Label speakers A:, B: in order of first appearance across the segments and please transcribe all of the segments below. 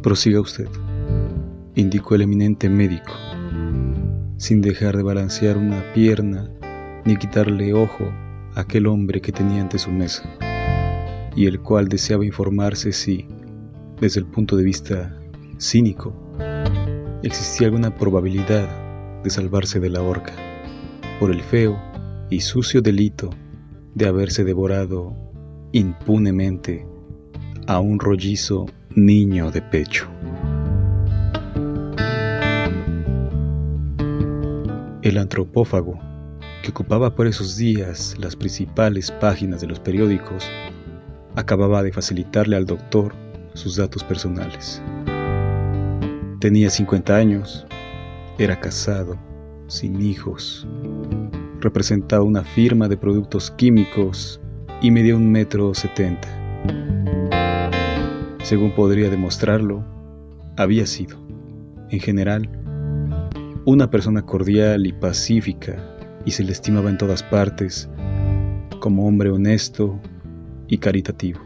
A: Prosiga usted, indicó el eminente médico, sin dejar de balancear una pierna ni quitarle ojo a aquel hombre que tenía ante su mesa, y el cual deseaba informarse si, desde el punto de vista cínico, existía alguna probabilidad de salvarse de la horca por el feo y sucio delito de haberse devorado impunemente a un rollizo niño de pecho. El antropófago, que ocupaba por esos días las principales páginas de los periódicos, acababa de facilitarle al doctor sus datos personales. Tenía 50 años, era casado, sin hijos, representaba una firma de productos químicos y medía 1,70 m. Según podría demostrarlo, había sido, en general, una persona cordial y pacífica, y se le estimaba en todas partes como hombre honesto y caritativo.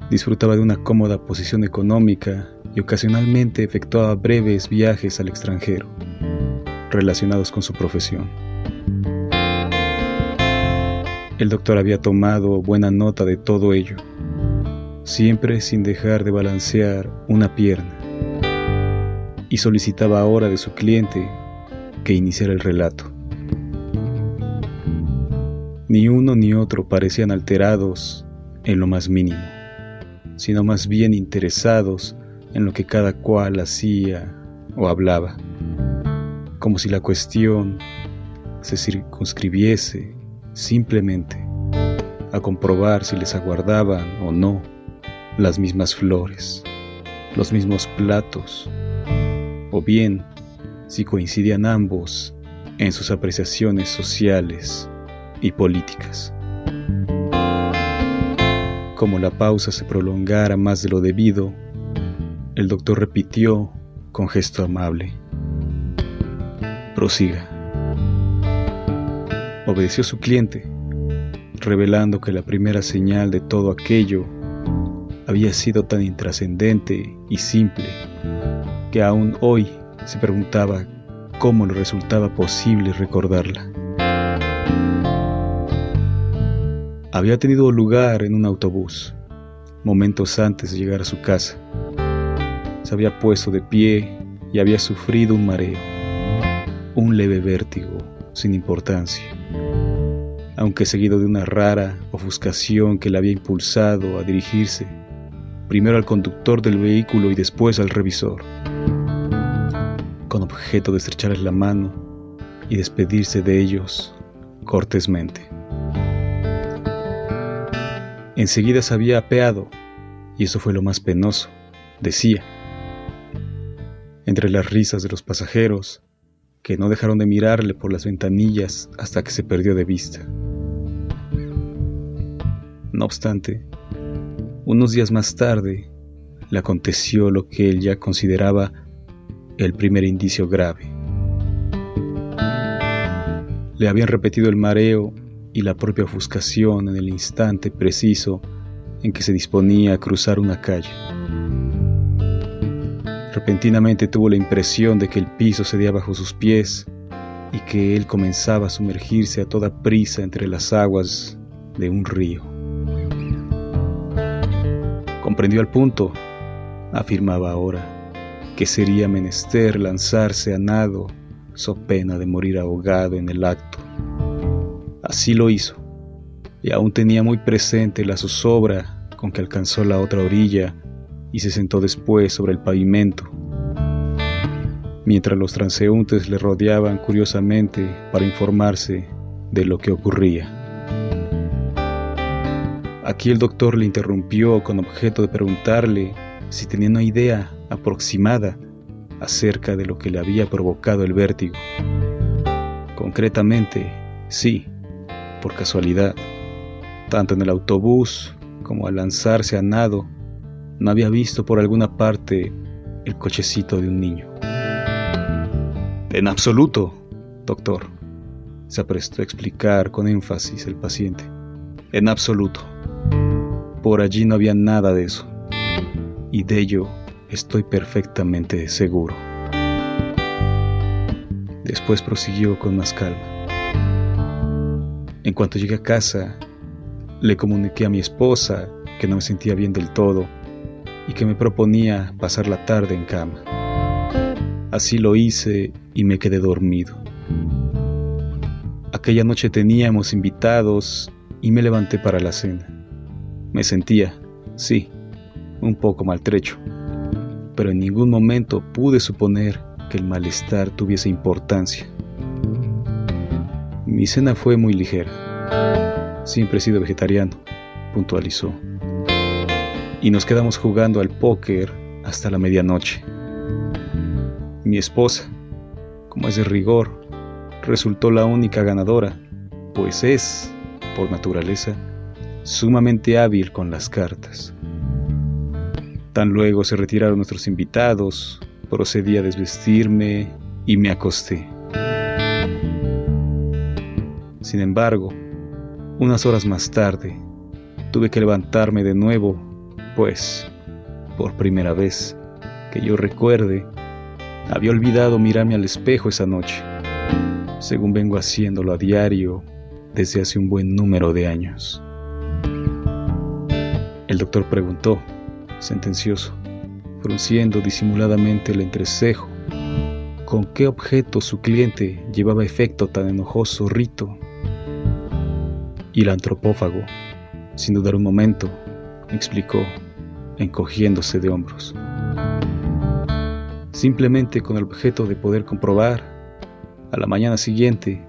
A: Disfrutaba de una cómoda posición económica y ocasionalmente efectuaba breves viajes al extranjero, relacionados con su profesión. El doctor había tomado buena nota de todo ello, siempre sin dejar de balancear una pierna, y solicitaba ahora de su cliente que iniciara el relato. Ni uno ni otro parecían alterados en lo más mínimo, sino más bien interesados en lo que cada cual hacía o hablaba, como si la cuestión se circunscribiese simplemente a comprobar si les aguardaban o no las mismas flores, los mismos platos, o bien si coincidían ambos en sus apreciaciones sociales y políticas. Como la pausa se prolongara más de lo debido, el doctor repitió con gesto amable: prosiga. Obedeció su cliente, revelando que la primera señal de todo aquello había sido tan intrascendente y simple que aún hoy se preguntaba cómo le resultaba posible recordarla. Había tenido lugar en un autobús, momentos antes de llegar a su casa. Se había puesto de pie y había sufrido un mareo, un leve vértigo sin importancia, aunque seguido de una rara ofuscación que le había impulsado a dirigirse primero al conductor del vehículo y después al revisor, con objeto de estrecharles la mano y despedirse de ellos cortésmente. Enseguida se había apeado, y eso fue lo más penoso, decía, entre las risas de los pasajeros, que no dejaron de mirarle por las ventanillas hasta que se perdió de vista. No obstante, unos días más tarde, le aconteció lo que él ya consideraba el primer indicio grave. Le habían repetido el mareo y la propia ofuscación en el instante preciso en que se disponía a cruzar una calle. Repentinamente tuvo la impresión de que el piso cedía bajo sus pies y que él comenzaba a sumergirse a toda prisa entre las aguas de un río. Comprendió al punto, afirmaba ahora, que sería menester lanzarse a nado so pena de morir ahogado en el acto. Así lo hizo, y aún tenía muy presente la zozobra con que alcanzó la otra orilla y se sentó después sobre el pavimento, mientras los transeúntes le rodeaban curiosamente para informarse de lo que ocurría. Aquí el doctor le interrumpió con objeto de preguntarle si tenía una idea aproximada acerca de lo que le había provocado el vértigo. Concretamente, sí, por casualidad, tanto en el autobús como al lanzarse a nado, no había visto por alguna parte el cochecito de un niño. En absoluto, doctor, se aprestó a explicar con énfasis el paciente. En absoluto. Por allí no había nada de eso, y de ello estoy perfectamente seguro. Después prosiguió con más calma. En cuanto llegué a casa, le comuniqué a mi esposa que no me sentía bien del todo y que me proponía pasar la tarde en cama. Así lo hice y me quedé dormido. Aquella noche teníamos invitados y me levanté para la cena. Me sentía, sí, un poco maltrecho, pero en ningún momento pude suponer que el malestar tuviese importancia. Mi cena fue muy ligera. Siempre he sido vegetariano, puntualizó. Y nos quedamos jugando al póker hasta la medianoche. Mi esposa, como es de rigor, resultó la única ganadora, pues es, por naturaleza, sumamente hábil con las cartas. Tan luego se retiraron nuestros invitados, procedí a desvestirme y me acosté. Sin embargo, unas horas más tarde, tuve que levantarme de nuevo, pues, por primera vez que yo recuerde, había olvidado mirarme al espejo esa noche, según vengo haciéndolo a diario desde hace un buen número de años. El doctor preguntó, sentencioso, frunciendo disimuladamente el entrecejo, con qué objeto su cliente llevaba a efecto tan enojoso rito. Y el antropófago, sin dudar un momento, explicó, encogiéndose de hombros. Simplemente con el objeto de poder comprobar, a la mañana siguiente,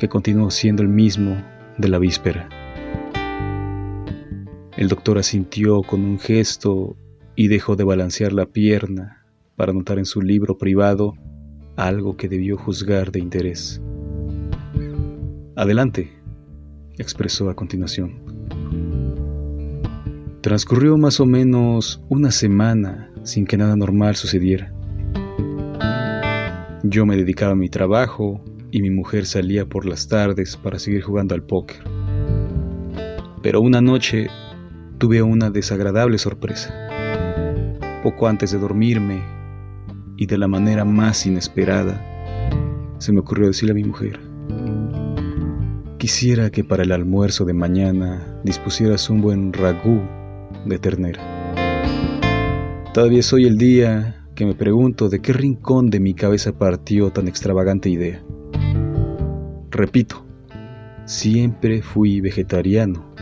A: que continuó siendo el mismo de la víspera. El doctor asintió con un gesto y dejó de balancear la pierna para anotar en su libro privado algo que debió juzgar de interés. Adelante, expresó a continuación. Transcurrió más o menos una semana sin que nada normal sucediera. Yo me dedicaba a mi trabajo y mi mujer salía por las tardes para seguir jugando al póker. Pero una noche tuve una desagradable sorpresa. Poco antes de dormirme, y de la manera más inesperada, se me ocurrió decirle a mi mujer: quisiera que para el almuerzo de mañana dispusieras un buen ragú de ternera. Todavía es hoy el día que me pregunto de qué rincón de mi cabeza partió tan extravagante idea. Repito, siempre fui vegetariano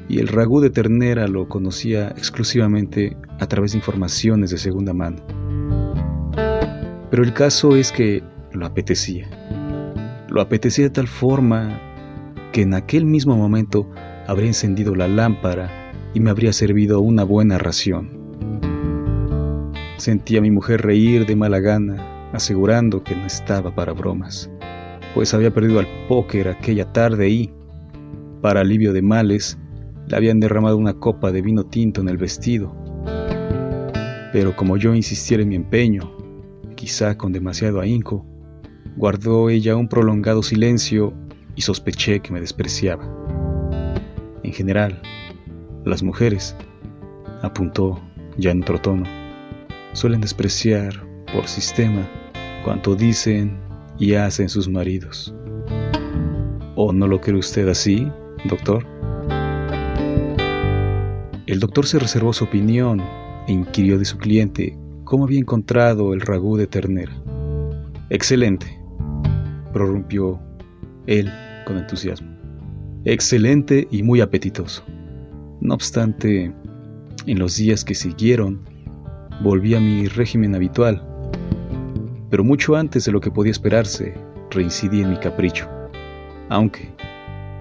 A: y el ragú de ternera lo conocía exclusivamente a través de informaciones de segunda mano. Pero el caso es que lo apetecía. Lo apetecía de tal forma que en aquel mismo momento habría encendido la lámpara y me habría servido una buena ración. Sentí a mi mujer reír de mala gana, asegurando que no estaba para bromas, pues había perdido al póker aquella tarde y, para alivio de males, le habían derramado una copa de vino tinto en el vestido. Pero como yo insistiera en mi empeño, quizá con demasiado ahínco, guardó ella un prolongado silencio y sospeché que me despreciaba. En general, las mujeres, apuntó ya en otro tono, suelen despreciar, por sistema, cuanto dicen y hacen sus maridos. ¿O no lo cree usted así, doctor? El doctor se reservó su opinión e inquirió de su cliente cómo había encontrado el ragú de ternera. Excelente, prorrumpió él con entusiasmo. Excelente y muy apetitoso. No obstante, en los días que siguieron, volví a mi régimen habitual, pero mucho antes de lo que podía esperarse, reincidí en mi capricho. Aunque,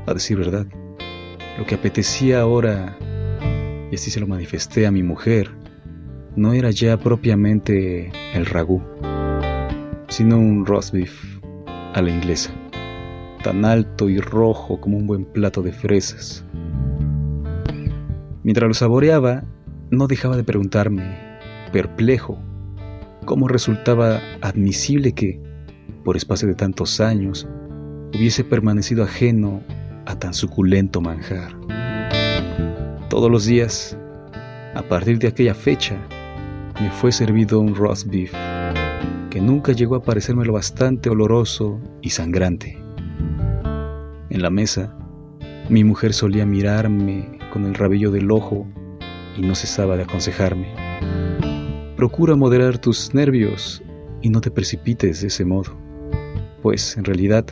A: a decir verdad, lo que apetecía ahora, y así se lo manifesté a mi mujer, no era ya propiamente el ragú, sino un roast beef a la inglesa, tan alto y rojo como un buen plato de fresas. Mientras lo saboreaba, no dejaba de preguntarme, perplejo, cómo resultaba admisible que, por espacio de tantos años, hubiese permanecido ajeno a tan suculento manjar. Todos los días, a partir de aquella fecha, me fue servido un roast beef, que nunca llegó a parecerme lo bastante oloroso y sangrante. En la mesa, mi mujer solía mirarme con el rabillo del ojo y no cesaba de aconsejarme: procura moderar tus nervios y no te precipites de ese modo, pues en realidad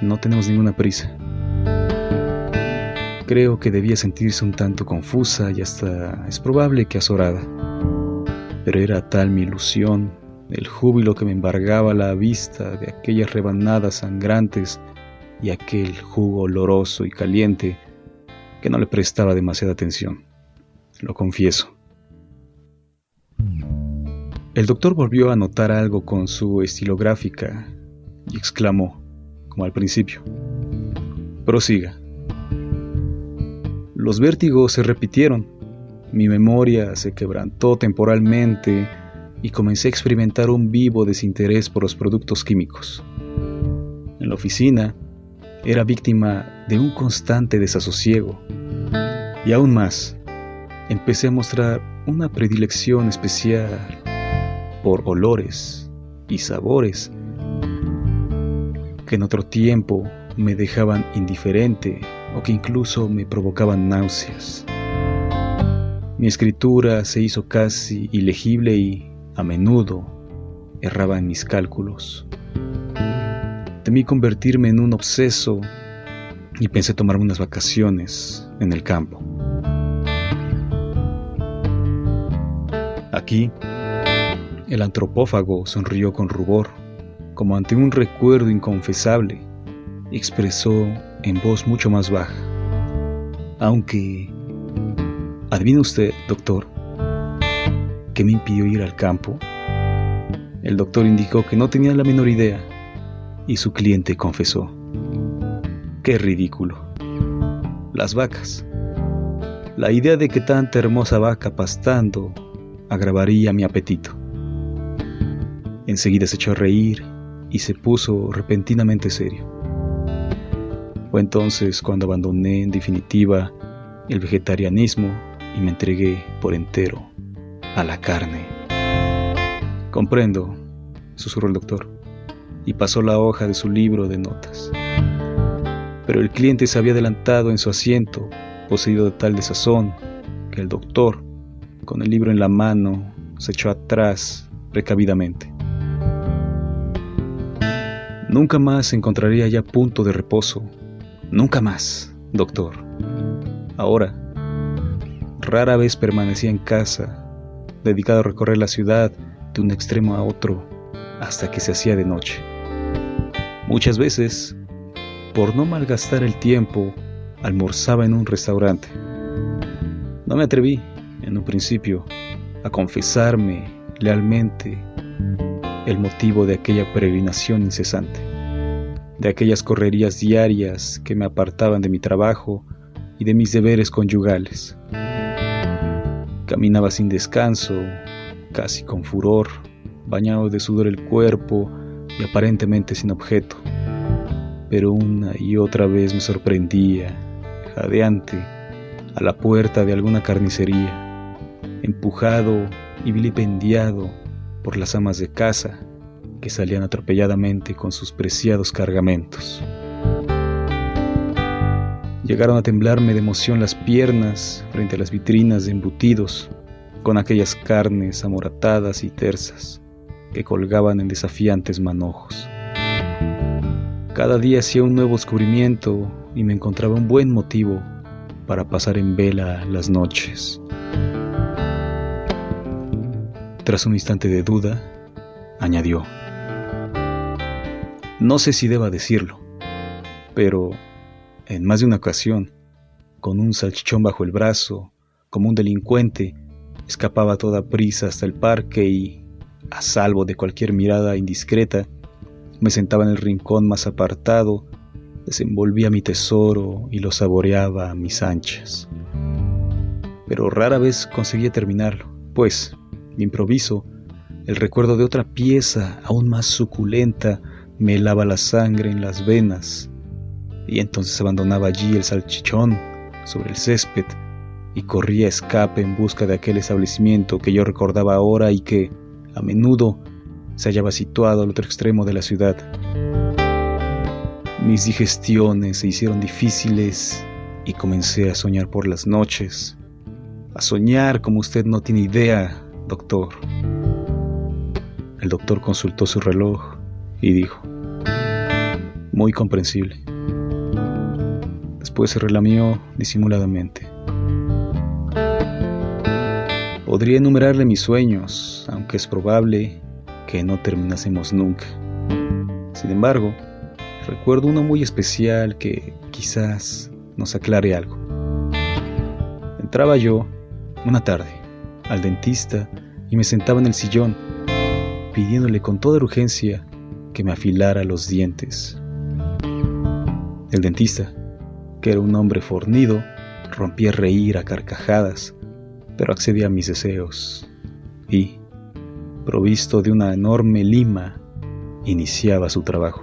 A: no tenemos ninguna prisa. Creo que debía sentirse un tanto confusa y hasta es probable que azorada, pero era tal mi ilusión, el júbilo que me embargaba la vista de aquellas rebanadas sangrantes y aquel jugo oloroso y caliente, que no le prestaba demasiada atención, lo confieso. El doctor volvió a notar algo con su estilográfica y exclamó, como al principio: prosiga. Los vértigos se repitieron, mi memoria se quebrantó temporalmente y comencé a experimentar un vivo desinterés por los productos químicos. En la oficina era víctima de un constante desasosiego y aún más, empecé a mostrar una predilección especial por olores y sabores que en otro tiempo me dejaban indiferente o que incluso me provocaban náuseas. Mi escritura se hizo casi ilegible y, a menudo, erraba en mis cálculos. Temí convertirme en un obseso y pensé tomarme unas vacaciones en el campo. Aquí, el antropófago sonrió con rubor, como ante un recuerdo inconfesable, y expresó en voz mucho más baja: aunque, ¿adivina usted, doctor, qué me impidió ir al campo? El doctor indicó que no tenía la menor idea, y su cliente confesó: ¡qué ridículo! Las vacas. La idea de que tanta hermosa vaca pastando agravaría mi apetito. Enseguida se echó a reír y se puso repentinamente serio. Fue entonces cuando abandoné en definitiva el vegetarianismo y me entregué por entero a la carne. Comprendo, susurró el doctor, y pasó la hoja de su libro de notas. Pero el cliente se había adelantado en su asiento, poseído de tal desazón, que el doctor, con el libro en la mano, se echó atrás precavidamente. Nunca más encontraría ya punto de reposo. Nunca más, doctor. Ahora, rara vez permanecía en casa, dedicado a recorrer la ciudad de un extremo a otro hasta que se hacía de noche. Muchas veces, por no malgastar el tiempo, almorzaba en un restaurante. No me atreví, en un principio, a confesarme lealmente el motivo de aquella peregrinación incesante, de aquellas correrías diarias que me apartaban de mi trabajo y de mis deberes conyugales. Caminaba sin descanso, casi con furor, bañado de sudor el cuerpo y aparentemente sin objeto, pero una y otra vez me sorprendía, jadeante, a la puerta de alguna carnicería, empujado y vilipendiado por las amas de casa que salían atropelladamente con sus preciados cargamentos. Llegaron a temblarme de emoción las piernas frente a las vitrinas de embutidos, con aquellas carnes amoratadas y tersas que colgaban en desafiantes manojos. Cada día hacía un nuevo descubrimiento y me encontraba un buen motivo para pasar en vela las noches. Tras un instante de duda, añadió: no sé si deba decirlo, pero en más de una ocasión, con un salchichón bajo el brazo, como un delincuente, escapaba a toda prisa hasta el parque y, a salvo de cualquier mirada indiscreta, me sentaba en el rincón más apartado, desenvolvía mi tesoro y lo saboreaba a mis anchas. Pero rara vez conseguía terminarlo, pues, de improviso, el recuerdo de otra pieza aún más suculenta me helaba la sangre en las venas, y entonces abandonaba allí el salchichón sobre el césped y corrí a escape en busca de aquel establecimiento que yo recordaba ahora y que, a menudo, se hallaba situado al otro extremo de la ciudad. Mis digestiones se hicieron difíciles y comencé a soñar por las noches. A soñar como usted no tiene idea, doctor. El doctor consultó su reloj y dijo: muy comprensible. Después se relamió disimuladamente. Podría enumerarle mis sueños, aunque es probable que no terminásemos nunca. Sin embargo, recuerdo uno muy especial que quizás nos aclare algo. Entraba yo, una tarde, al dentista y me sentaba en el sillón, pidiéndole con toda urgencia que me afilara los dientes. El dentista, que era un hombre fornido, rompía a reír a carcajadas, pero accedía a mis deseos y, provisto de una enorme lima, iniciaba su trabajo.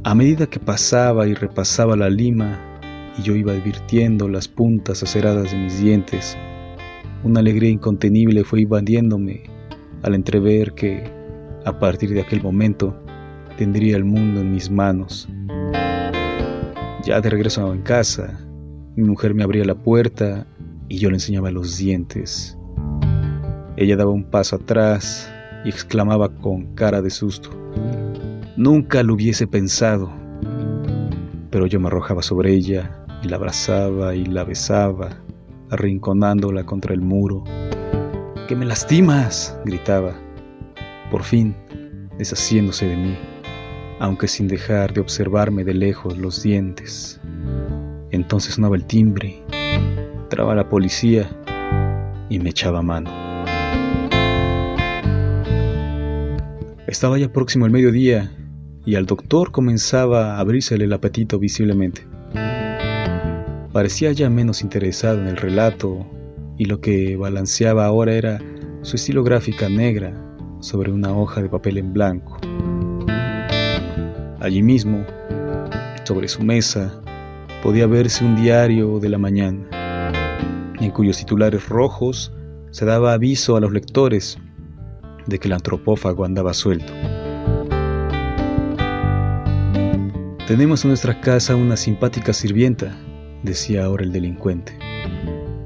A: A medida que pasaba y repasaba la lima y yo iba advirtiendo las puntas aceradas de mis dientes, una alegría incontenible fue invadiéndome al entrever que, a partir de aquel momento, tendría el mundo en mis manos. Ya de regreso en casa, mi mujer me abría la puerta y yo le enseñaba los dientes. Ella daba un paso atrás y exclamaba con cara de susto: nunca lo hubiese pensado. Pero yo me arrojaba sobre ella y la abrazaba y la besaba, arrinconándola contra el muro. ¡Que me lastimas!, gritaba, por fin deshaciéndose de mí, aunque sin dejar de observarme de lejos los dientes. Entonces sonaba el timbre, entraba la policía y me echaba mano. Estaba ya próximo el mediodía y al doctor comenzaba a abrírsele el apetito visiblemente. Parecía ya menos interesado en el relato y lo que balanceaba ahora era su estilográfica negra sobre una hoja de papel en blanco. Allí mismo, sobre su mesa, podía verse un diario de la mañana, en cuyos titulares rojos se daba aviso a los lectores de que el antropófago andaba suelto. Tenemos en nuestra casa una simpática sirvienta, decía ahora el delincuente,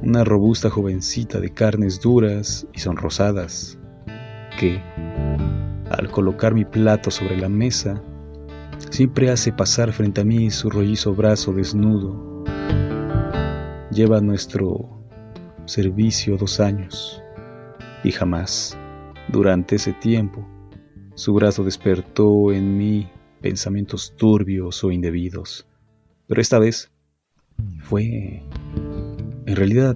A: una robusta jovencita de carnes duras y sonrosadas, que, al colocar mi plato sobre la mesa, siempre hace pasar frente a mí su rollizo brazo desnudo. Lleva a nuestro servicio 2 años, y jamás, durante ese tiempo, su brazo despertó en mí pensamientos turbios o indebidos. Pero esta vez fue, en realidad,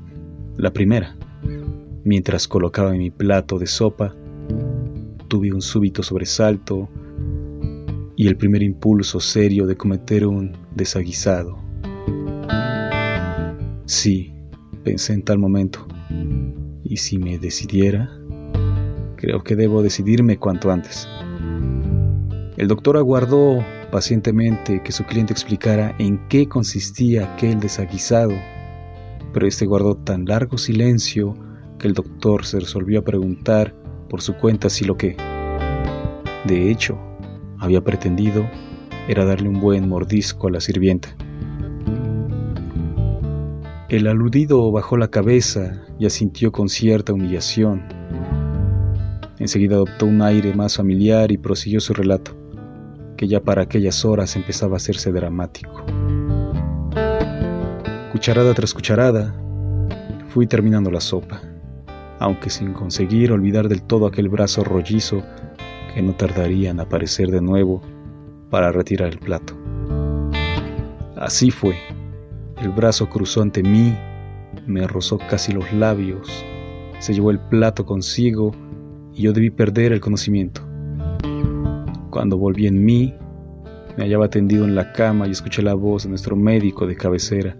A: la primera. Mientras colocaba mi plato de sopa, tuve un súbito sobresalto y el primer impulso serio de cometer un desaguisado. Sí, pensé en tal momento, ¿y si me decidiera? Creo que debo decidirme cuanto antes. El doctor aguardó pacientemente que su cliente explicara en qué consistía aquel desaguisado, pero este guardó tan largo silencio que el doctor se resolvió a preguntar por su cuenta si lo que, de hecho, había pretendido era darle un buen mordisco a la sirvienta. El aludido bajó la cabeza y asintió con cierta humillación. Enseguida adoptó un aire más familiar y prosiguió su relato, que ya para aquellas horas empezaba a hacerse dramático. Cucharada tras cucharada, fui terminando la sopa, aunque sin conseguir olvidar del todo aquel brazo rollizo que no tardaría en aparecer de nuevo para retirar el plato. Así fue. El brazo cruzó ante mí, me rozó casi los labios, se llevó el plato consigo y yo debí perder el conocimiento. Cuando volví en mí, me hallaba tendido en la cama y escuché la voz de nuestro médico de cabecera,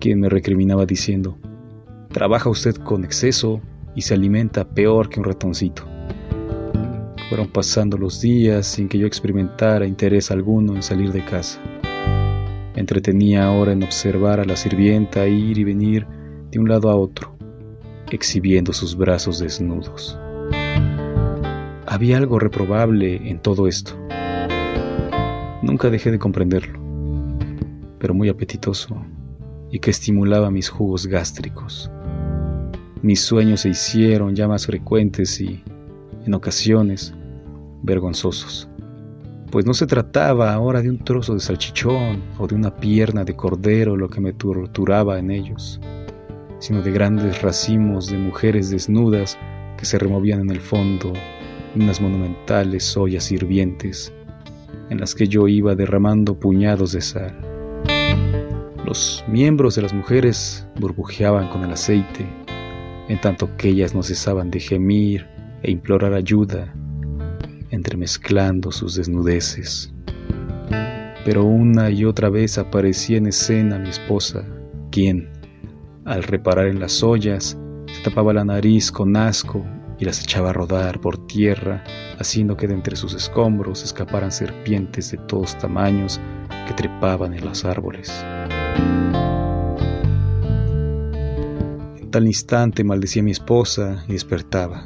A: quien me recriminaba diciendo: «Trabaja usted con exceso y se alimenta peor que un ratoncito». Fueron pasando los días sin que yo experimentara interés alguno en salir de casa. Me entretenía ahora en observar a la sirvienta ir y venir de un lado a otro, exhibiendo sus brazos desnudos. Había algo reprobable en todo esto. Nunca dejé de comprenderlo, pero muy apetitoso y que estimulaba mis jugos gástricos. Mis sueños se hicieron ya más frecuentes y, en ocasiones, vergonzosos, pues no se trataba ahora de un trozo de salchichón o de una pierna de cordero lo que me torturaba en ellos, sino de grandes racimos de mujeres desnudas que se removían en el fondo de unas monumentales ollas hirvientes en las que yo iba derramando puñados de sal. Los miembros de las mujeres burbujeaban con el aceite, en tanto que ellas no cesaban de gemir e implorar ayuda, entremezclando sus desnudeces. Pero una y otra vez aparecía en escena mi esposa, quien, al reparar en las ollas, se tapaba la nariz con asco y las echaba a rodar por tierra, haciendo que de entre sus escombros escaparan serpientes de todos tamaños que trepaban en los árboles. En tal instante maldecía a mi esposa y despertaba.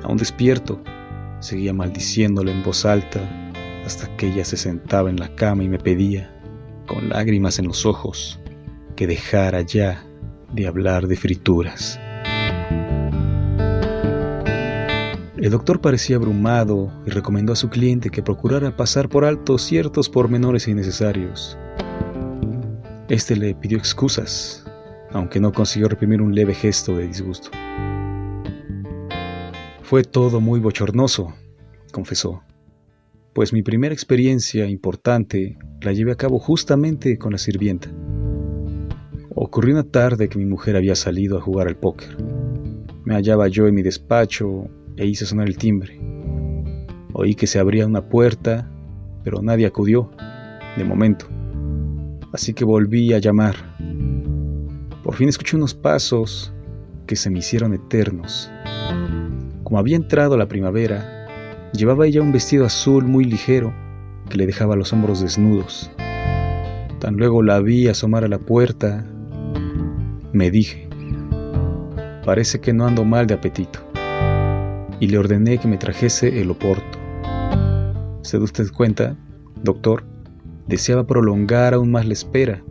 A: Aún despierto, seguía maldiciéndola en voz alta hasta que ella se sentaba en la cama y me pedía, con lágrimas en los ojos, que dejara ya de hablar de frituras. El doctor parecía abrumado y recomendó a su cliente que procurara pasar por alto ciertos pormenores innecesarios. Este le pidió excusas, aunque no consiguió reprimir un leve gesto de disgusto. Fue todo muy bochornoso, confesó, pues mi primera experiencia importante la llevé a cabo justamente con la sirvienta. Ocurrió una tarde que mi mujer había salido a jugar al póker. Me hallaba yo en mi despacho e hice sonar el timbre. Oí que se abría una puerta, pero nadie acudió, de momento. Así que volví a llamar. Por fin escuché unos pasos que se me hicieron eternos. Como había entrado la primavera, llevaba ella un vestido azul muy ligero que le dejaba los hombros desnudos. Tan luego la vi asomar a la puerta, me dije, parece que no ando mal de apetito, y le ordené que me trajese el oporto. ¿Se da usted cuenta, doctor? Deseaba prolongar aún más la espera,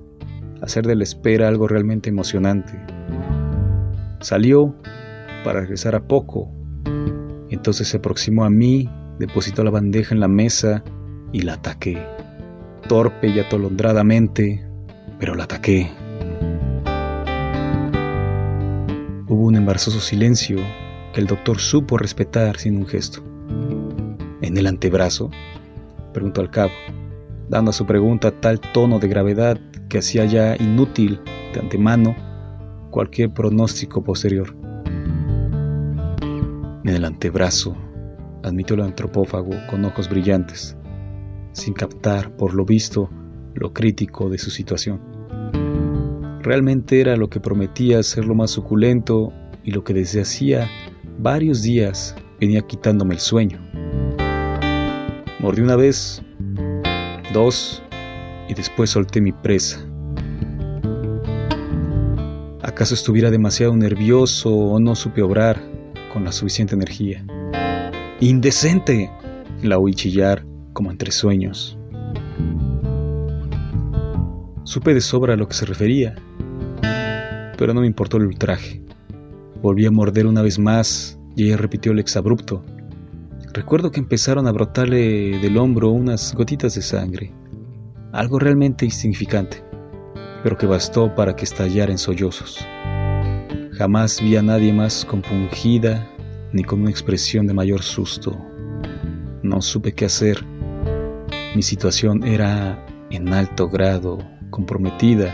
A: hacer de la espera algo realmente emocionante. Salió para regresar a poco. Entonces se aproximó a mí, depositó la bandeja en la mesa y la ataqué. Torpe y atolondradamente, pero la ataqué. Hubo un embarazoso silencio que el doctor supo respetar sin un gesto. ¿En el antebrazo?, preguntó al cabo, dando a su pregunta tal tono de gravedad que hacía ya inútil de antemano cualquier pronóstico posterior. En el antebrazo, admitió el antropófago con ojos brillantes, sin captar, por lo visto, lo crítico de su situación. Realmente era lo que prometía ser lo más suculento y lo que desde hacía varios días venía quitándome el sueño. Mordí una vez, dos, y después solté mi presa. ¿Acaso estuviera demasiado nervioso o no supe obrar con la suficiente energía? ¡Indecente!, la oí chillar como entre sueños. Supe de sobra a lo que se refería, pero no me importó el ultraje. Volví a morder una vez más y ella repitió el exabrupto. Recuerdo que empezaron a brotarle del hombro unas gotitas de sangre, algo realmente insignificante, pero que bastó para que estallara en sollozos. Jamás vi a nadie más compungida ni con una expresión de mayor susto. No supe qué hacer. Mi situación era en alto grado comprometida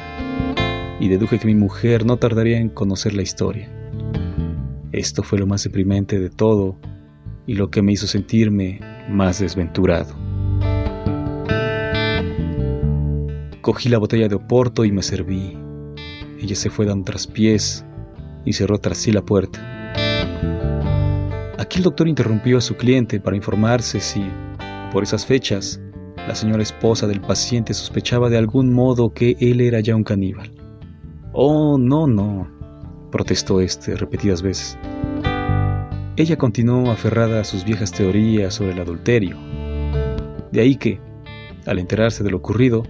A: y deduje que mi mujer no tardaría en conocer la historia. Esto fue lo más deprimente de todo y lo que me hizo sentirme más desventurado. Cogí la botella de oporto y me serví. Ella se fue dando traspiés y cerró tras sí la puerta. Aquí el doctor interrumpió a su cliente para informarse si, por esas fechas, La señora esposa del paciente sospechaba de algún modo que él era ya un caníbal. «Oh, no», protestó repetidas veces. Ella continuó aferrada a sus viejas teorías sobre el adulterio. De ahí que, al enterarse de lo ocurrido,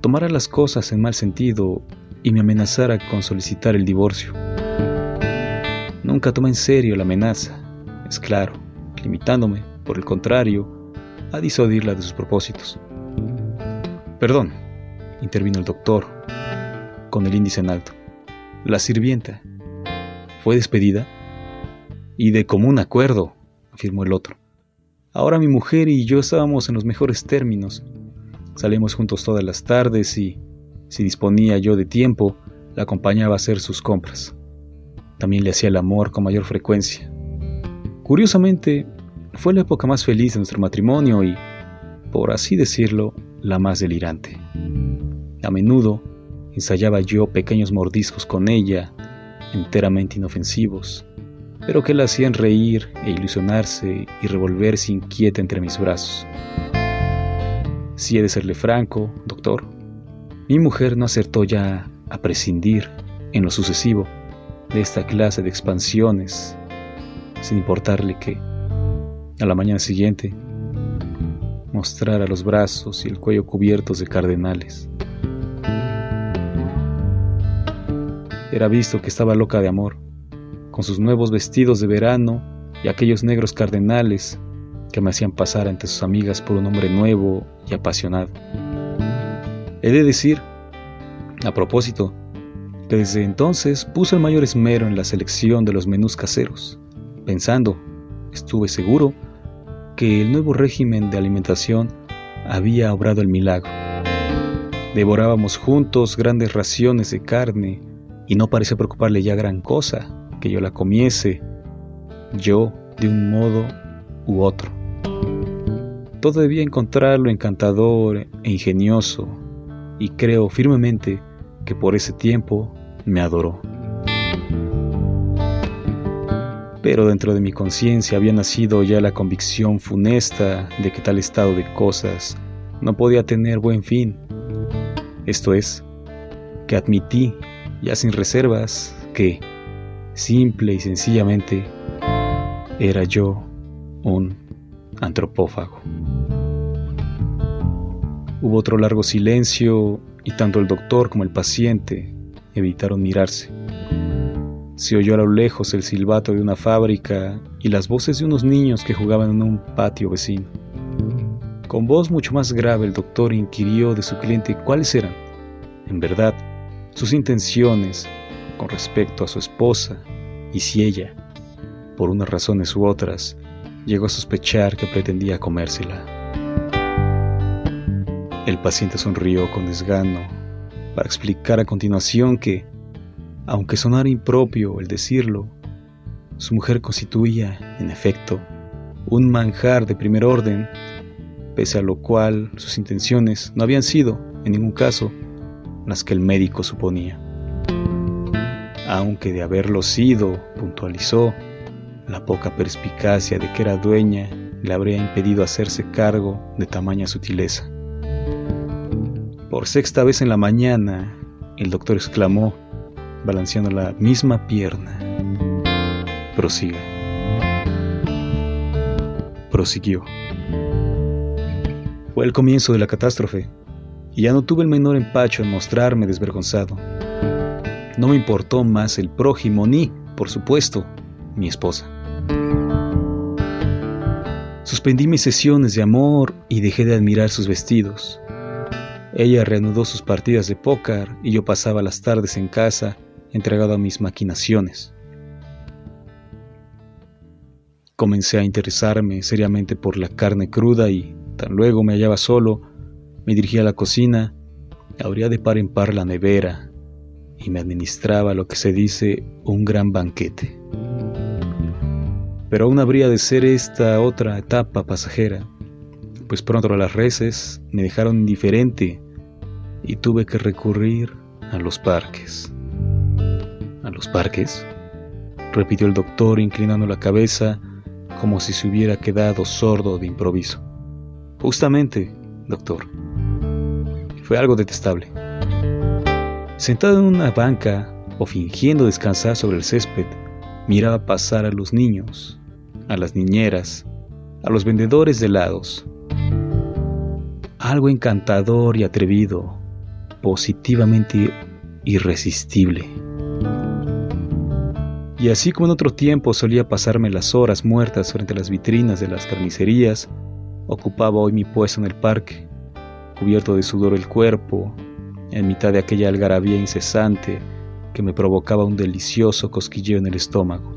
A: tomara las cosas en mal sentido y me amenazara con solicitar el divorcio. Nunca tomé en serio la amenaza, es claro, limitándome, por el contrario, a disuadirla de sus propósitos. «Perdón», intervino el doctor, con el índice en alto. «La sirvienta fue despedida». «Y de común acuerdo», afirmó el otro. «Ahora mi mujer y yo estábamos en los mejores términos. Salíamos juntos todas las tardes y, si disponía yo de tiempo, la acompañaba a hacer sus compras. También le hacía el amor con mayor frecuencia. Curiosamente, fue la época más feliz de nuestro matrimonio y, por así decirlo, la más delirante. A menudo ensayaba yo pequeños mordiscos con ella, enteramente inofensivos, pero que la hacían reír e ilusionarse y revolverse inquieta entre mis brazos. Si he de serle franco, doctor, mi mujer no acertó ya a prescindir, en lo sucesivo, de esta clase de expansiones, sin importarle que, a la mañana siguiente, mostrara los brazos y el cuello cubiertos de cardenales. Era visto que estaba loca de amor, con sus nuevos vestidos de verano y aquellos negros cardenales que me hacían pasar ante sus amigas por un hombre nuevo y apasionado. He de decir, a propósito, que desde entonces puso el mayor esmero en la selección de los menús caseros, pensando, estuve seguro, que el nuevo régimen de alimentación había obrado el milagro. Devorábamos juntos grandes raciones de carne y no parecía preocuparle ya gran cosa que yo la comiese, yo de un modo u otro. Todo debía encontrarlo encantador e ingenioso, y creo firmemente que por ese tiempo me adoró. Pero dentro de mi conciencia había nacido ya la convicción funesta de que tal estado de cosas no podía tener buen fin. Esto es, que admití, ya sin reservas, que, simple y sencillamente, era yo un antropófago. Hubo otro largo silencio y tanto el doctor como el paciente evitaron mirarse. Se oyó a lo lejos el silbato de una fábrica y las voces de unos niños que jugaban en un patio vecino. Con voz mucho más grave el doctor inquirió de su cliente cuáles eran, en verdad, sus intenciones con respecto a su esposa y si ella, por unas razones u otras, llegó a sospechar que pretendía comérsela. El paciente sonrió con desgano para explicar a continuación que, aunque sonara impropio el decirlo, su mujer constituía, en efecto, un manjar de primer orden, pese a lo cual sus intenciones no habían sido, en ningún caso, las que el médico suponía. Aunque de haberlo sido, puntualizó, la poca perspicacia de que era dueña le habría impedido hacerse cargo de tamaña sutileza. Por sexta vez en la mañana, el doctor exclamó, balanceando la misma pierna: «Prosiga». Prosiguió. Fue el comienzo de la catástrofe, y ya no tuve el menor empacho en mostrarme desvergonzado. No me importó más el prójimo ni, por supuesto, mi esposa. Suspendí mis sesiones de amor y dejé de admirar sus vestidos. Ella reanudó sus partidas de póker y yo pasaba las tardes en casa entregado a mis maquinaciones. Comencé a interesarme seriamente por la carne cruda y, tan luego me hallaba solo, me dirigí a la cocina, abría de par en par la nevera y me administraba lo que se dice un gran banquete. Pero aún habría de ser esta otra etapa pasajera, pues pronto las reses me dejaron indiferente y tuve que recurrir a los parques. ¿A los parques?, repitió el doctor inclinando la cabeza como si se hubiera quedado sordo de improviso. Justamente, doctor. Fue algo detestable. Sentado en una banca o fingiendo descansar sobre el césped, miraba pasar a los niños, a las niñeras, a los vendedores de helados. Algo encantador y atrevido, positivamente irresistible. Y así como en otro tiempo solía pasarme las horas muertas frente a las vitrinas de las carnicerías, ocupaba hoy mi puesto en el parque, cubierto de sudor el cuerpo, en mitad de aquella algarabía incesante que me provocaba un delicioso cosquilleo en el estómago.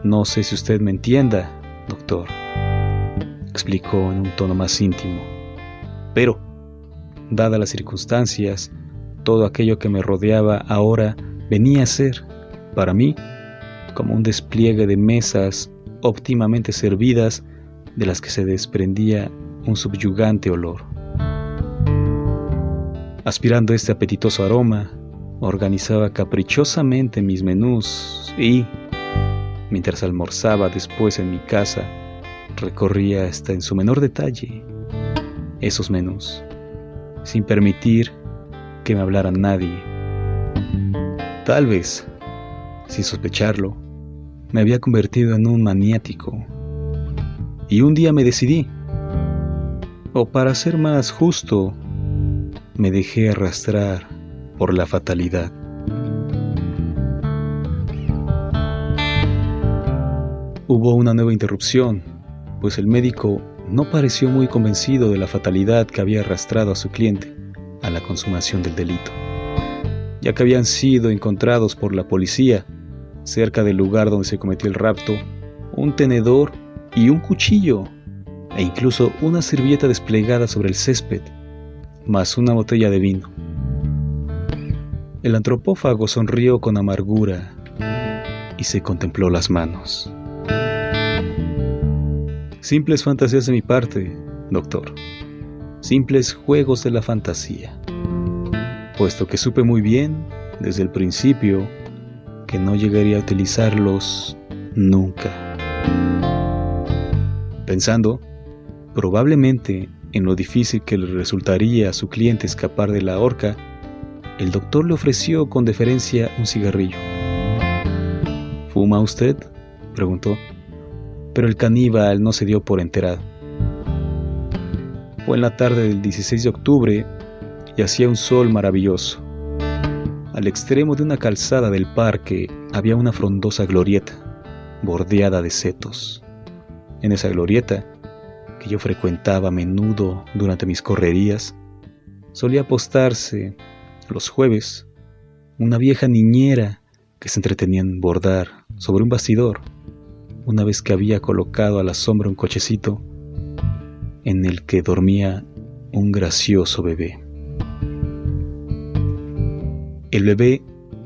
A: No sé si usted me entienda, doctor, explicó en un tono más íntimo, pero, dadas las circunstancias, todo aquello que me rodeaba ahora venía a ser, para mí, como un despliegue de mesas óptimamente servidas de las que se desprendía un subyugante olor. Aspirando este apetitoso aroma, organizaba caprichosamente mis menús y, mientras almorzaba después en mi casa, recorría hasta en su menor detalle esos menús, sin permitir que me hablara nadie. Tal vez, sin sospecharlo, me había convertido en un maniático. Y un día me decidí, o para ser más justo, me dejé arrastrar por la fatalidad. Hubo una nueva interrupción, pues el médico no pareció muy convencido de la fatalidad que había arrastrado a su cliente a la consumación del delito, ya que habían sido encontrados por la policía, cerca del lugar donde se cometió el rapto, un tenedor y un cuchillo, e incluso una servilleta desplegada sobre el césped, más una botella de vino. El antropófago sonrió con amargura y se contempló las manos. Simples fantasías de mi parte, doctor. Simples juegos de la fantasía. Puesto que supe muy bien, desde el principio, que no llegaría a utilizarlos nunca. Pensando, probablemente, en lo difícil que le resultaría a su cliente escapar de la horca, el doctor le ofreció con deferencia un cigarrillo. ¿Fuma usted?, preguntó, pero el caníbal no se dio por enterado. Fue en la tarde del 16 de octubre y hacía un sol maravilloso. Al extremo de una calzada del parque había una frondosa glorieta, bordeada de setos. En esa glorieta, que yo frecuentaba a menudo durante mis correrías, solía apostarse, los jueves, una vieja niñera que se entretenía en bordar sobre un bastidor, una vez que había colocado a la sombra un cochecito en el que dormía un gracioso bebé. El bebé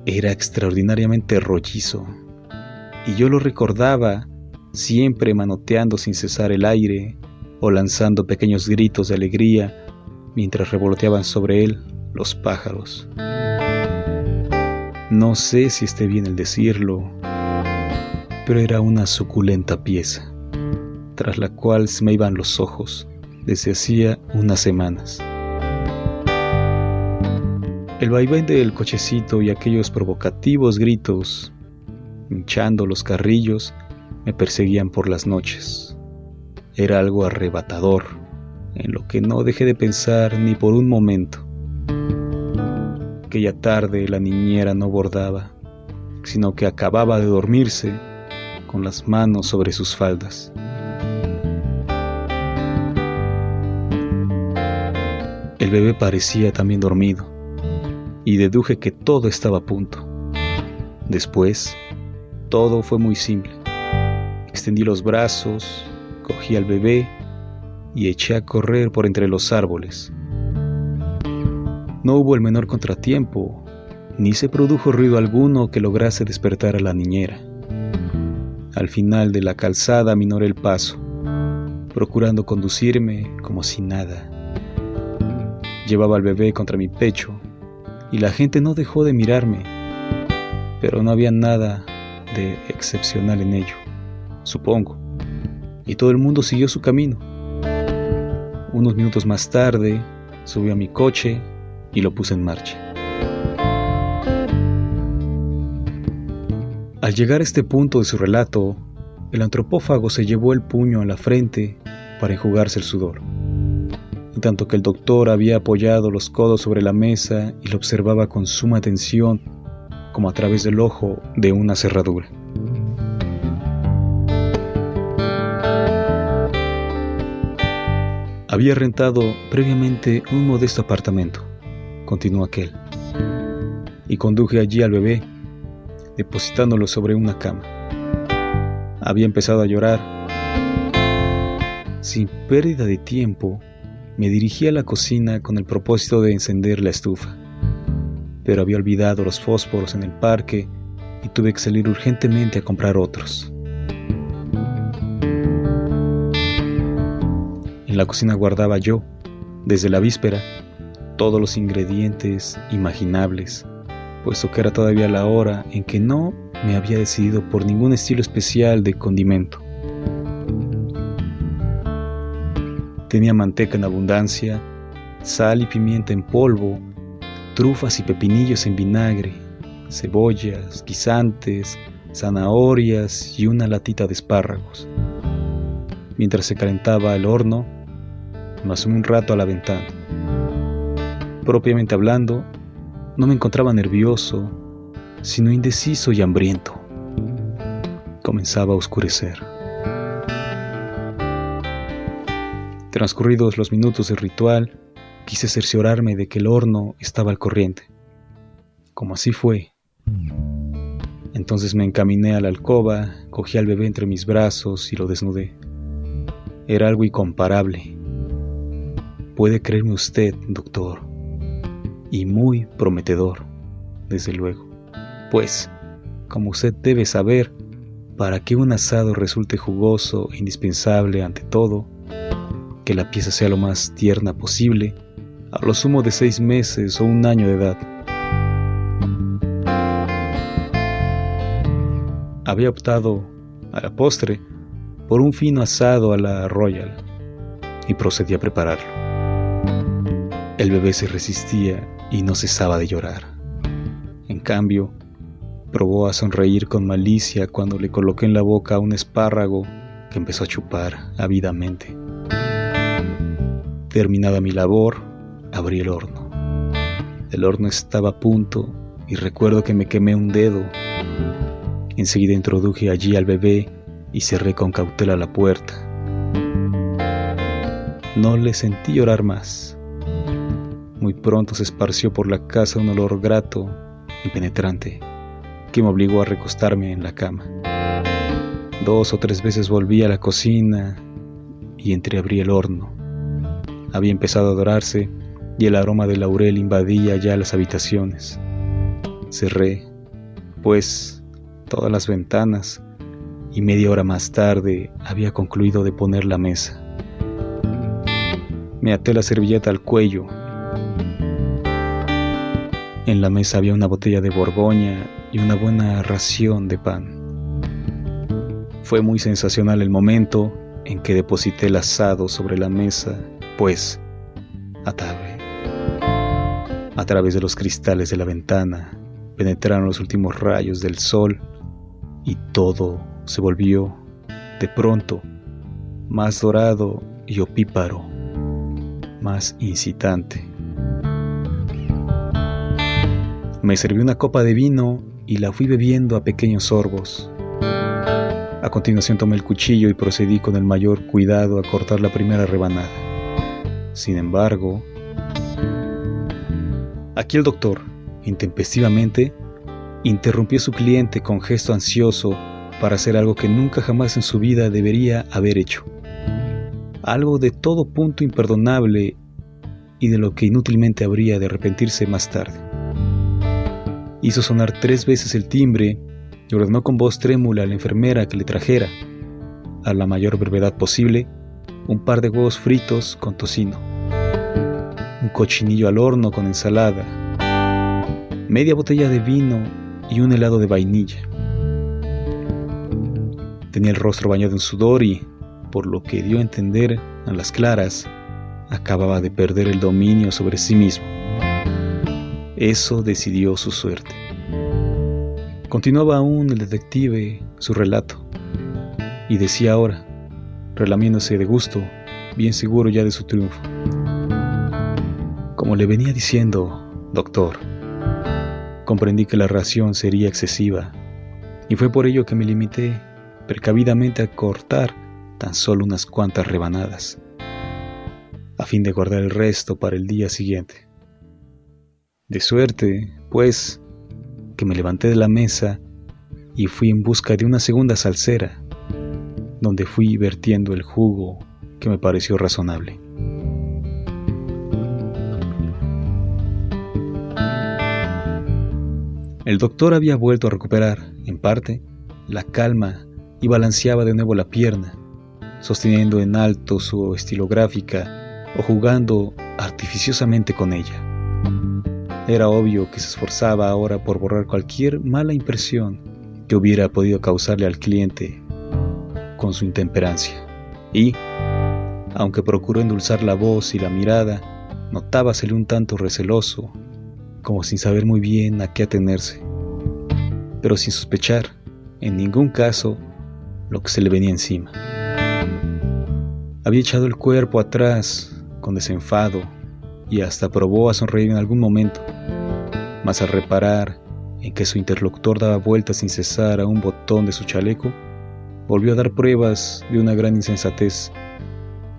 A: era extraordinariamente rollizo, y yo lo recordaba siempre manoteando sin cesar el aire o lanzando pequeños gritos de alegría mientras revoloteaban sobre él los pájaros. No sé si esté bien el decirlo, pero era una suculenta pieza, tras la cual se me iban los ojos desde hacía unas semanas. El vaivén del cochecito y aquellos provocativos gritos, hinchando los carrillos, me perseguían por las noches. Era algo arrebatador, en lo que no dejé de pensar ni por un momento. Aquella tarde la niñera no bordaba, sino que acababa de dormirse con las manos sobre sus faldas. El bebé parecía también dormido, y deduje que todo estaba a punto. Después, todo fue muy simple. Extendí los brazos, cogí al bebé y eché a correr por entre los árboles. No hubo el menor contratiempo, ni se produjo ruido alguno que lograse despertar a la niñera. Al final de la calzada aminoré el paso, procurando conducirme como si nada. Llevaba al bebé contra mi pecho, y la gente no dejó de mirarme, pero no había nada de excepcional en ello, supongo, y todo el mundo siguió su camino. Unos minutos más tarde, subí a mi coche y lo puse en marcha. Al llegar a este punto de su relato, el antropófago se llevó el puño a la frente para enjugarse el sudor, en tanto que el doctor había apoyado los codos sobre la mesa y lo observaba con suma atención, como a través del ojo de una cerradura. Había rentado previamente un modesto apartamento, continuó aquel, y conduje allí al bebé, depositándolo sobre una cama. Había empezado a llorar. Sin pérdida de tiempo, me dirigí a la cocina con el propósito de encender la estufa, pero había olvidado los fósforos en el parque y tuve que salir urgentemente a comprar otros. En la cocina guardaba yo, desde la víspera, todos los ingredientes imaginables, puesto que era todavía la hora en que no me había decidido por ningún estilo especial de condimento. Tenía manteca en abundancia, sal y pimienta en polvo, trufas y pepinillos en vinagre, cebollas, guisantes, zanahorias y una latita de espárragos. Mientras se calentaba el horno, me asomé un rato a la ventana. Propiamente hablando, no me encontraba nervioso, sino indeciso y hambriento. Comenzaba a oscurecer. Transcurridos los minutos del ritual, quise cerciorarme de que el horno estaba al corriente. Como así fue. Entonces me encaminé a la alcoba, cogí al bebé entre mis brazos y lo desnudé. Era algo incomparable. Puede creerme usted, doctor, y muy prometedor, desde luego. Pues, como usted debe saber, para que un asado resulte jugoso e indispensable ante todo, que la pieza sea lo más tierna posible, a lo sumo de 6 meses o 1 año de edad. Había optado, a la postre, por un fino asado a la Royal, y procedí a prepararlo. El bebé se resistía y no cesaba de llorar. En cambio, probó a sonreír con malicia cuando le coloqué en la boca un espárrago que empezó a chupar ávidamente. Terminada mi labor, abrí el horno. El horno estaba a punto y recuerdo que me quemé un dedo. Enseguida introduje allí al bebé y cerré con cautela la puerta. No le sentí llorar más. Muy pronto se esparció por la casa un olor grato y penetrante que me obligó a recostarme en la cama. 2 o 3 veces volví a la cocina y entreabrí el horno. Había empezado a dorarse y el aroma del laurel invadía ya las habitaciones. Cerré, pues, todas las ventanas y media hora más tarde había concluido de poner la mesa. Me até la servilleta al cuello. En la mesa había una botella de Borgoña y una buena ración de pan. Fue muy sensacional el momento en que deposité el asado sobre la mesa, pues, a través de los cristales de la ventana, penetraron los últimos rayos del sol y todo se volvió, de pronto, más dorado y opíparo, más incitante. Me serví una copa de vino y la fui bebiendo a pequeños sorbos. A continuación tomé el cuchillo y procedí con el mayor cuidado a cortar la primera rebanada. Sin embargo, aquí el doctor, intempestivamente, interrumpió a su cliente con gesto ansioso para hacer algo que nunca jamás en su vida debería haber hecho. Algo de todo punto imperdonable y de lo que inútilmente habría de arrepentirse más tarde. Hizo sonar 3 veces el timbre y ordenó con voz trémula a la enfermera que le trajera, a la mayor brevedad posible, un par de huevos fritos con tocino, un cochinillo al horno con ensalada, media botella de vino y un helado de vainilla. Tenía el rostro bañado en sudor y, por lo que dio a entender a las claras, acababa de perder el dominio sobre sí mismo. Eso decidió su suerte. Continuaba aún el detective su relato, y decía ahora, relamiéndose de gusto, bien seguro ya de su triunfo: como le venía diciendo, doctor, comprendí que la ración sería excesiva, y fue por ello que me limité precavidamente a cortar tan solo unas cuantas rebanadas, a fin de guardar el resto para el día siguiente. De suerte, pues, que me levanté de la mesa y fui en busca de una segunda salsera, donde fui vertiendo el jugo que me pareció razonable. El doctor había vuelto a recuperar, en parte, la calma y balanceaba de nuevo la pierna, sosteniendo en alto su estilográfica o jugando artificiosamente con ella. Era obvio que se esforzaba ahora por borrar cualquier mala impresión que hubiera podido causarle al cliente con su intemperancia. Y, aunque procuró endulzar la voz y la mirada, notábasele un tanto receloso, como sin saber muy bien a qué atenerse, pero sin sospechar, en ningún caso, lo que se le venía encima. Había echado el cuerpo atrás con desenfado y hasta probó a sonreír en algún momento, mas al reparar en que su interlocutor daba vueltas sin cesar a un botón de su chaleco, volvió a dar pruebas de una gran insensatez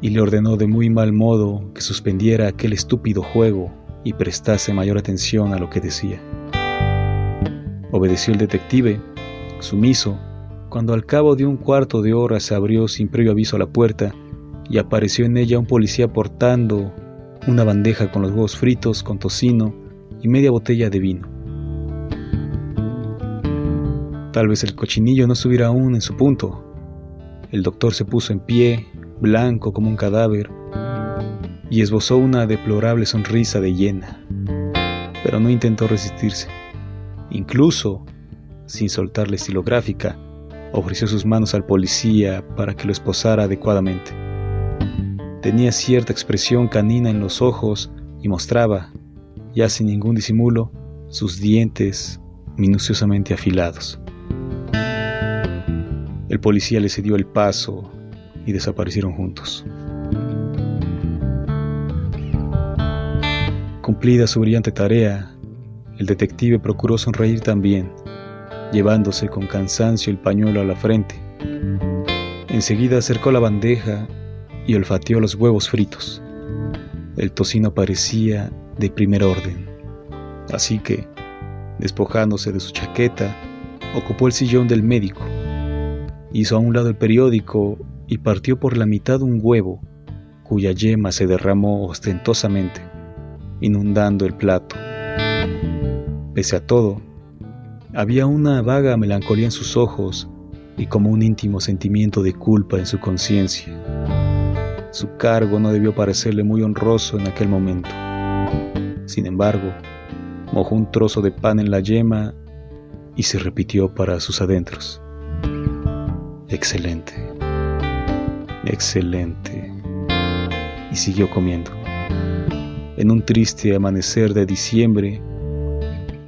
A: y le ordenó de muy mal modo que suspendiera aquel estúpido juego y prestase mayor atención a lo que decía. Obedeció el detective, sumiso, cuando al cabo de un cuarto de hora se abrió sin previo aviso la puerta y apareció en ella un policía portando una bandeja con los huevos fritos con tocino y media botella de vino. Tal vez el cochinillo no estuviera aún en su punto. El doctor se puso en pie, blanco como un cadáver, y esbozó una deplorable sonrisa de hiena, pero no intentó resistirse. Incluso, sin soltar la estilográfica, ofreció sus manos al policía para que lo esposara adecuadamente. Tenía cierta expresión canina en los ojos y mostraba, ya sin ningún disimulo, sus dientes minuciosamente afilados. El policía le cedió el paso y desaparecieron juntos. Cumplida su brillante tarea, el detective procuró sonreír también, llevándose con cansancio el pañuelo a la frente. Enseguida acercó la bandeja y olfateó los huevos fritos. El tocino parecía de primer orden, así que, despojándose de su chaqueta, ocupó el sillón del médico, hizo a un lado el periódico y partió por la mitad un huevo, cuya yema se derramó ostentosamente, inundando el plato. Pese a todo, había una vaga melancolía en sus ojos y como un íntimo sentimiento de culpa en su conciencia. Su cargo no debió parecerle muy honroso en aquel momento. Sin embargo, mojó un trozo de pan en la yema y se repitió para sus adentros: excelente, excelente. Y siguió comiendo. En un triste amanecer de diciembre,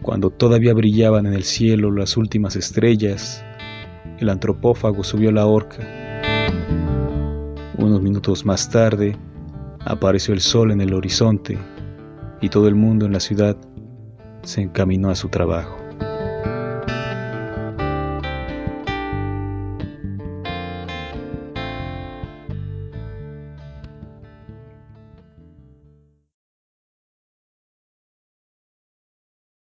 A: cuando todavía brillaban en el cielo las últimas estrellas, el antropófago subió la horca. Unos minutos más tarde, apareció el sol en el horizonte y todo el mundo en la ciudad se encaminó a su trabajo.